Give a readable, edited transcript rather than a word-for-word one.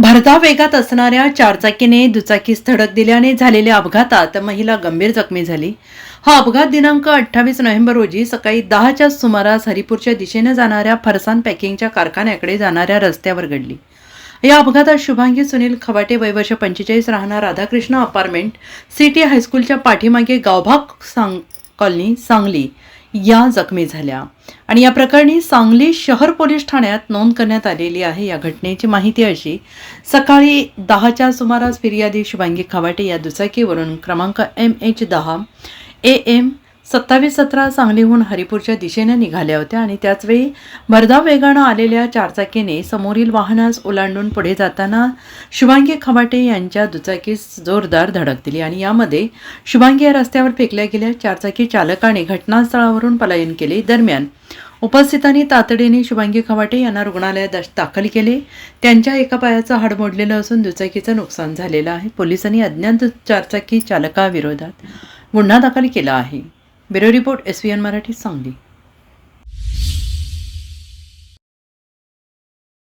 भरधाव वेगात असणाऱ्या चारचाकीने दुचाकीस धडक दिल्याने झालेल्या अपघातात महिला गंभीर जखमी झाली. हा अपघात दिनांक 28 नोव्हेंबर रोजी सकाळी 10च्या सुमारास हरिपूरच्या दिशेने जाणाऱ्या फरसान पॅकिंगच्या कारखान्याकडे जाणाऱ्या रस्त्यावर घडली. या अपघातात शुभांगी सुनील खवाटे वय वर्ष 45 राहणार राधाकृष्ण अपार्टमेंट सिटी हायस्कूलच्या पाठीमागे गावभाग कॉलनी सांगली या जखमी झाल्या आणि या प्रकरणी सांगली शहर पोलीस ठाण्यात नोंद करण्यात आलेली आहे. या घटनेची माहिती अशी: सकाळी 10च्या सुमारास फिर्यादी शुभांगी खवाटे या दुचाकीवरून क्रमांक MH10 AM 2717 सांगलीहून हरिपूरच्या दिशेने निघाल्या होत्या आणि त्याचवेळी भरधाव वेगानं आलेल्या चारचाकीने समोरील वाहनास ओलांडून पुढे जाताना शुभांगी खवाटे यांच्या दुचाकीस जोरदार धडक दिली आणि यामध्ये शुभांगी या रस्त्यावर फेकल्या गेल्या. चारचाकी चालकाने घटनास्थळावरून पलायन केले. दरम्यान उपस्थितांनी तातडीने शुभांगी खवाटे यांना रुग्णालयात दाखल केले. त्यांच्या एका पायाचं हाड मोडलेलं असून दुचाकीचं नुकसान झालेलं आहे. पोलिसांनी अज्ञात चारचाकी चालकाविरोधात गुन्हा दाखल केला आहे. Bureau report SVN Marathi Sangli.